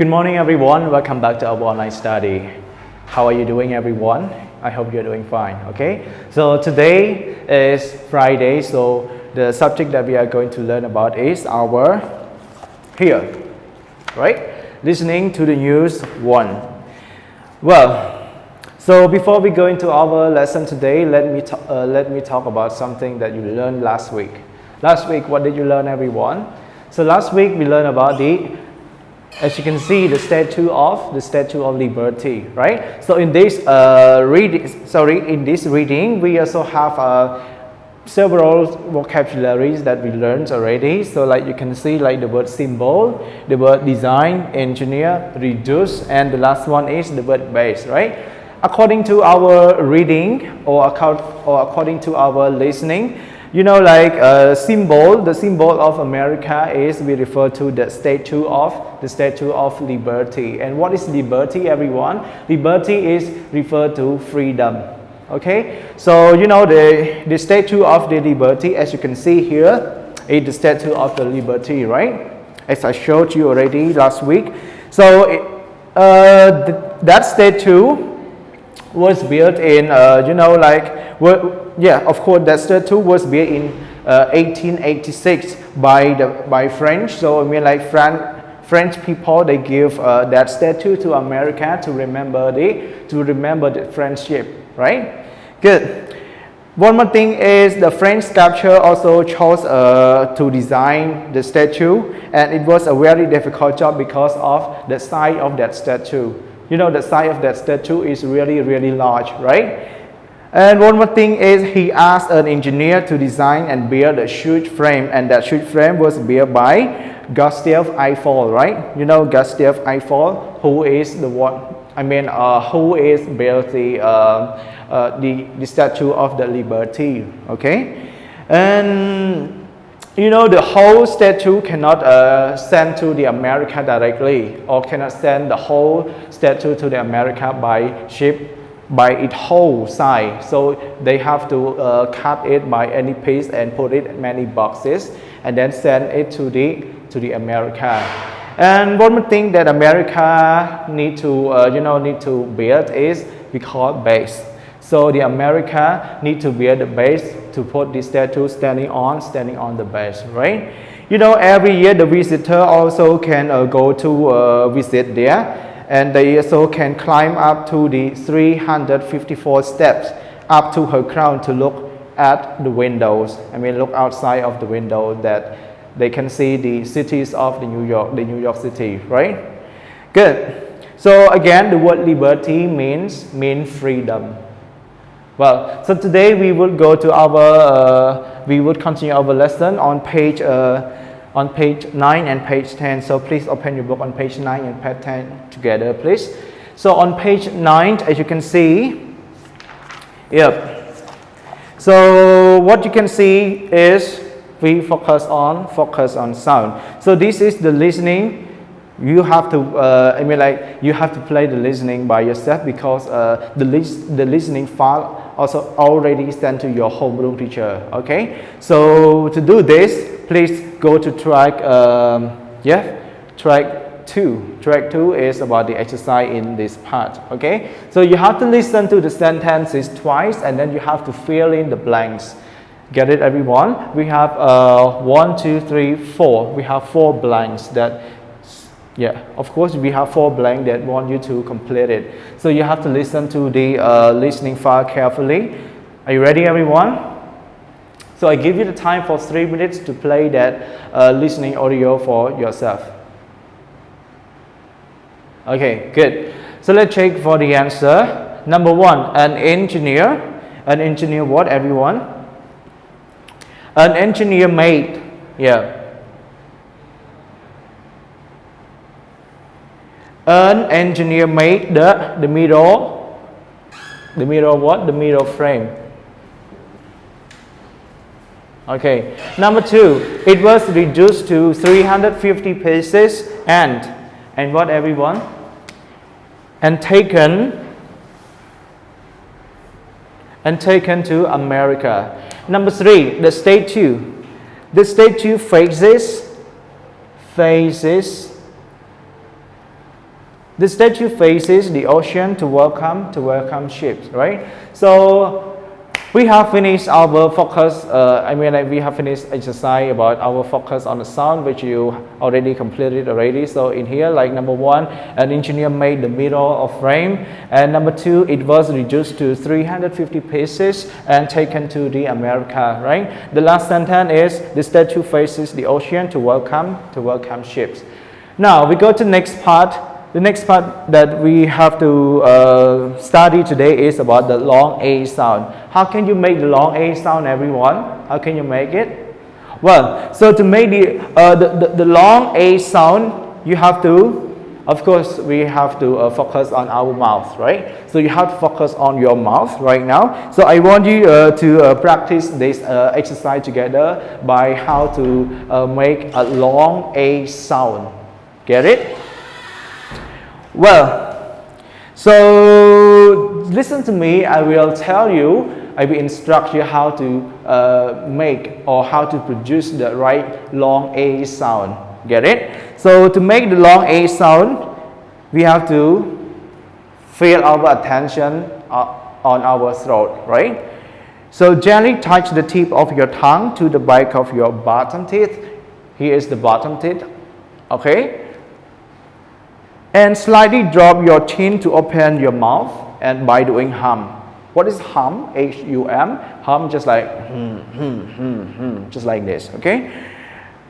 Good morning, everyone. Welcome back to our online study. How are you doing, everyone? I hope you're doing fine. Okay. So today is Friday. So the subject that we are going to learn about is our listening to the news one. Well, so before we go into our lesson today, let me talk about something that you learned last week. Last week, what did you learn, everyone? So last week we learned about as you can see, the Statue of Liberty, right? So in this reading, we also have several vocabularies that we learned already. So like you can see, like the word symbol, the word design, engineer, reduce, and the last one is the word base, right? According to our reading or according to our listening, you know, like the symbol of America is, we refer to the Statue of Liberty. And what is liberty, everyone? Liberty is referred to freedom. Okay, so you know the Statue of the Liberty, as you can see here, is the Statue of the Liberty, right? As I showed you already last week. So that statue was built in, of course, that statue was built in 1886 by French. So I mean, like French people, they give that statue to America to remember the friendship, right? Good. One more thing is the French sculptor also chose to design the statue, and it was a very difficult job because of the size of that statue. You know, the size of that statue is really, really large, right? And one more thing is he asked an engineer to design and build a huge frame, and that huge frame was built by Gustave Eiffel, right? You know Gustave Eiffel, who is who is built the Statue of the Liberty, okay? And you know, the whole statue cannot send to the America directly, or cannot send the whole statue to the America by ship, by its whole size. So they have to cut it by any piece and put it in many boxes, and then send it to the America. And one more thing that America need to build is we call base. So the America need to build a base to put the statue standing on the base, right? You know, every year the visitor also can go to visit there, and they also can climb up to the 354 steps up to her crown to look at the windows. I mean, look outside of the window that they can see the cities of the New York City, right? Good. So again, the word liberty means freedom. Well, so today we will go to we would continue our lesson on page 9 and page 10. So please open your book on page 9 and page 10 together, please. So on page 9, as you can see, so what you can see is we focus on sound. So this is the listening. You have to, you have to play the listening by yourself, because the listening file also already sent to your homeroom teacher. Okay. So to do this, please go to track 2. Track 2 is about the exercise in this part. Okay. So you have to listen to the sentences twice, and then you have to fill in the blanks. Get it, everyone? We have 1, 2, 3, 4. We have 4 blanks that. Yeah, of course we have 4 blanks that want you to complete it. So you have to listen to the listening file carefully. Are you ready, everyone? So I give you the time for 3 minutes to play that listening audio for yourself. Okay, good. So let's check for the answer. Number 1, an engineer. An engineer what, everyone? An engineer made. Yeah. An engineer made the middle what? The middle frame. Okay. Number 2, it was reduced to 350 pieces and what, everyone? And taken to America. Number 3, the statue. The statue faces The statue faces the ocean to welcome ships, right? So we have finished our focus. We have finished exercise about our focus on the sound, which you already completed already. So in here, like number one, an engineer made the middle of frame, and number two, it was reduced to 350 pieces and taken to the America, right? The last sentence is the statue faces the ocean to welcome ships. Now we go to next part. The next part that we have to study today is about the long A sound. How can you make the long A sound, everyone? How can you make it? Well, so to make the long A sound, you have to, of course, we have to focus on our mouth, right? So you have to focus on your mouth right now. So I want you to practice this exercise together by how to make a long A sound. Get it? Well, so listen to me. I will instruct you how to make or how to produce the right long A sound. Get it? So to make the long A sound, we have to feel our attention on our throat, right? So gently touch the tip of your tongue to the back of your bottom teeth. Here is the bottom teeth, okay? And slightly drop your chin to open your mouth, and by doing hum. What is hum? H-U-M. Hum just like just like this, okay?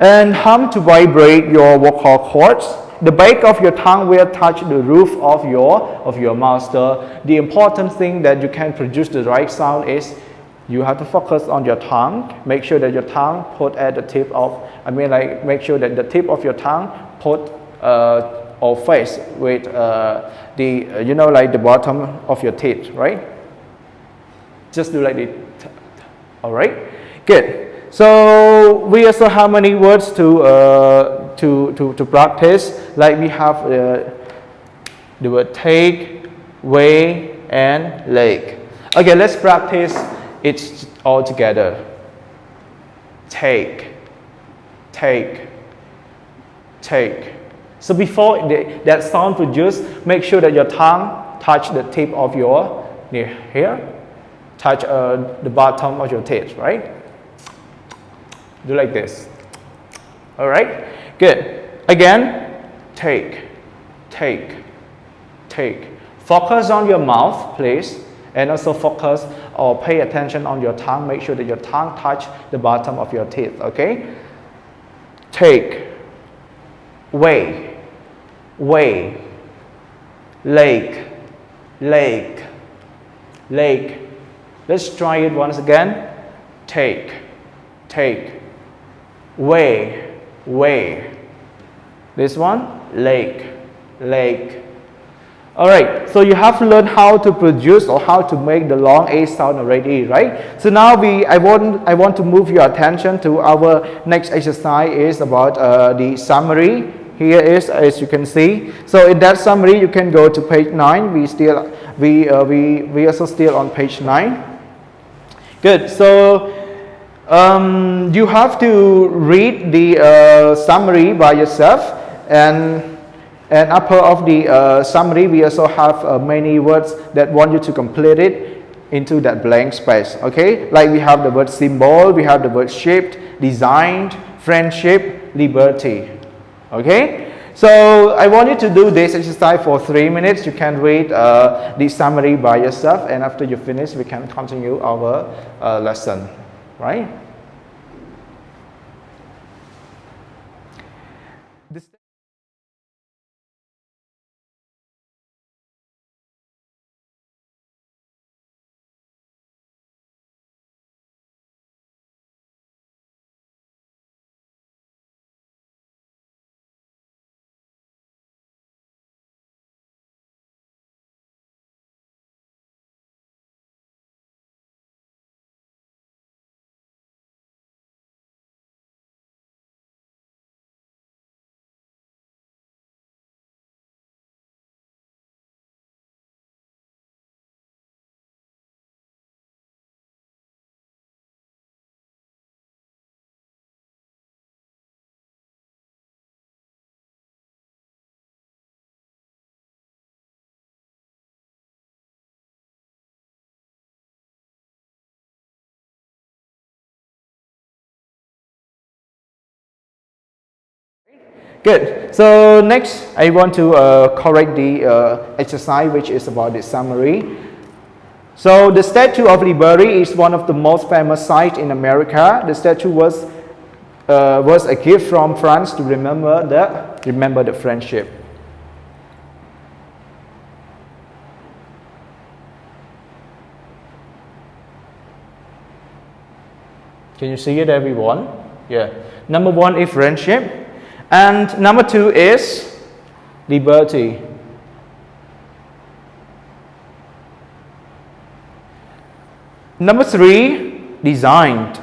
And hum to vibrate your vocal cords. The back of your tongue will touch the roof of your mouth. So the important thing that you can produce the right sound is you have to focus on your tongue. Make sure that your tongue put at the tip of, make sure that the tip of your tongue put or face with the bottom of your teeth, right? Just do like this. All right, good. So we also have many words to practice. Like we have the word take, weigh, and leg. Okay, let's practice it all together. Take, take, take. So before that sound produced, make sure that your tongue touch the tip of your here, touch the bottom of your teeth, right? Do like this. All right, good. Again, take, take, take. Focus on your mouth, please, and also focus or pay attention on your tongue. Make sure that your tongue touch the bottom of your teeth. Okay. Take, weigh, weigh, leg, leg, leg. Let's try it once again. Take, take, weigh, weigh. This one, leg, leg. All right, so you have learned how to produce or how to make the long A sound already, right? So now I want to move your attention to our next exercise is about the summary. Here is, as you can see. So in that summary, you can go to page 9. We also still on page 9. Good. So you have to read the summary by yourself, and upper of the summary, we also have many words that want you to complete it into that blank space. Okay, like we have the word symbol, we have the word shaped, designed, friendship, liberty. Okay, so I want you to do this exercise for 3 minutes. You can read the summary by yourself, and after you finish, we can continue our lesson. Right? Good. So next, I want to correct the exercise, which is about the summary. So the Statue of Liberty is one of the most famous sites in America. The statue was a gift from France to remember the friendship. Can you see it, everyone? Yeah. Number 1 is friendship. And number 2 is liberty. Number 3, designed.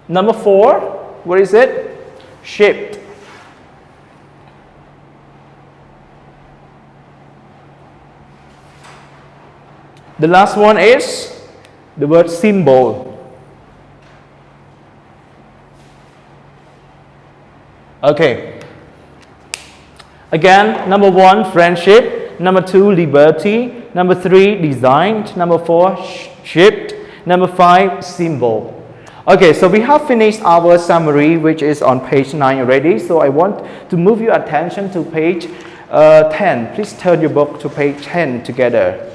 Number 4, what is it? Shaped. The last one is the word symbol. Okay. Again, number 1, friendship. Number 2, liberty. Number 3, designed. Number 4, shaped. Number 5, symbol. Okay, so we have finished our summary, which is on page 9 already. So I want to move your attention to page 10. Please turn your book to page 10 together.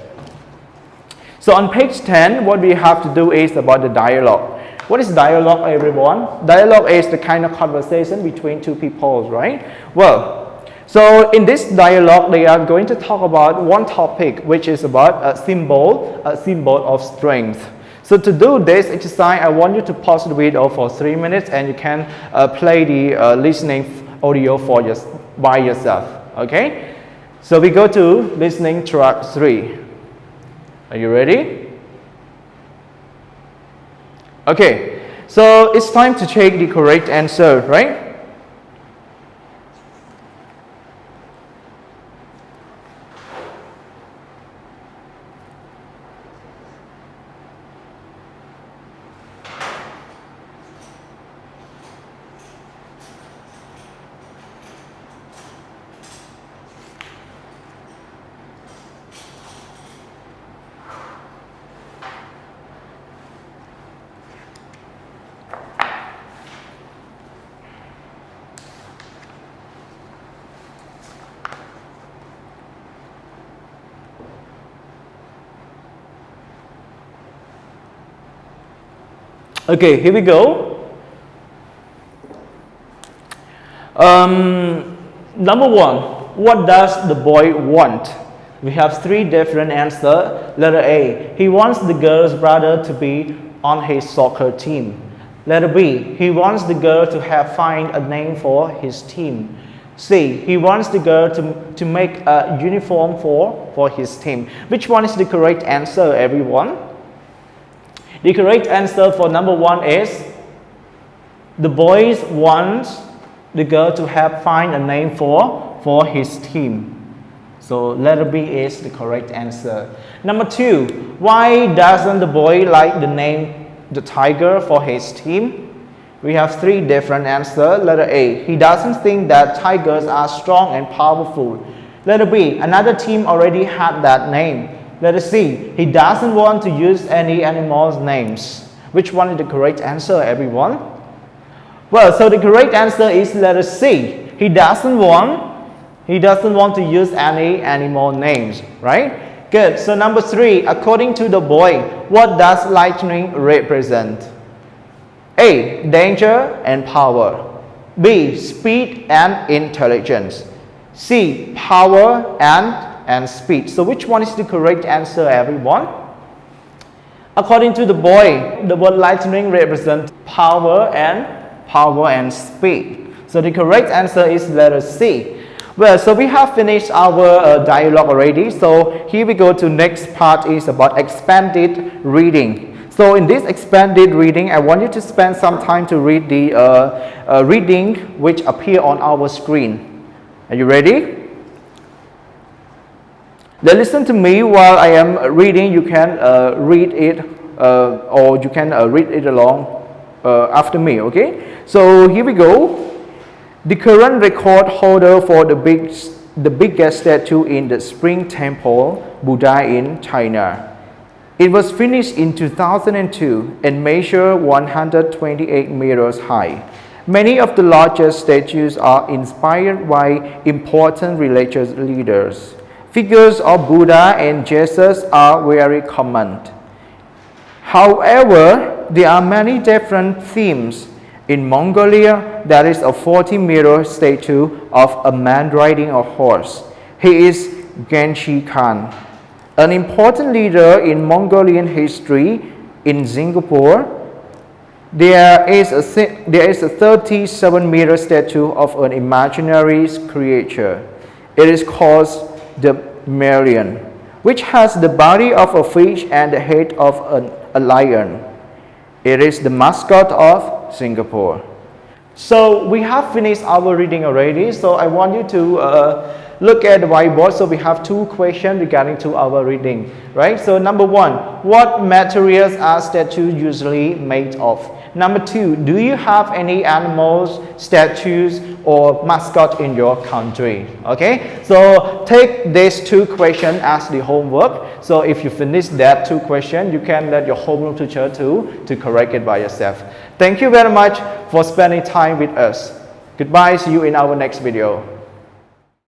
So on page 10, what we have to do is about the dialogue. What is dialogue, everyone? Dialogue is the kind of conversation between two people, right? Well, so in this dialogue, they are going to talk about one topic, which is about a symbol of strength. So to do this exercise, I want you to pause the video for 3 minutes, and you can play the listening audio by yourself. Okay? So we go to listening track 3. Are you ready? Okay, so it's time to check the correct answer, right? Okay, here we go. Number 1, what does the boy want? We have 3 different answers. Letter A, he wants the girl's brother to be on his soccer team. Letter B, he wants the girl to find a name for his team. C, he wants the girl to make a uniform for his team. Which one is the correct answer, everyone? The correct answer for number 1 is the boy wants the girl to find a name for his team. So letter B is the correct answer. Number 2, why doesn't the boy like the name the tiger for his team? We have 3 different answers. Letter A, he doesn't think that tigers are strong and powerful. Letter B, another team already had that name. Letter C, he doesn't want to use any animals' names. Which one is the correct answer, everyone? Well, so the correct answer is letter C. He doesn't want to use any animal names, right? Good. So number 3, according to the boy, what does lightning represent? A, danger and power. B, speed and intelligence. C, power and speed. So which one is the correct answer, everyone? According to the boy, the word lightning represents power and speed. So the correct answer is letter C. Well, so we have finished our dialogue already. So here we go to next part is about expanded reading. So in this expanded reading, I want you to spend some time to read the reading which appear on our screen. Are you ready? Then listen to me while I am reading. You can read it or you can read it along after me, okay? So here we go. The current record holder for the biggest statue in the Spring Temple, Buddha in China. It was finished in 2002 and measured 128 meters high. Many of the largest statues are inspired by important religious leaders. Figures of Buddha and Jesus are very common. However, there are many different themes. In Mongolia, there is a 40-meter statue of a man riding a horse. He is Genghis Khan, an important leader in Mongolian history. In Singapore, there is a 37-meter statue of an imaginary creature. It is called the Merian, which has the body of a fish and the head of a lion. It is the mascot of Singapore. So we have finished our reading already. So I want you to look at the whiteboard. So we have two questions regarding to our reading, right? So number one, what materials are statues usually made of? Number two, do you have any animals, statues, or mascot in your country? Okay, so take these two questions as the homework. So if you finish that two questions, you can let your homeroom teacher to correct it by yourself. Thank you very much for spending time with us. Goodbye, see you in our next video.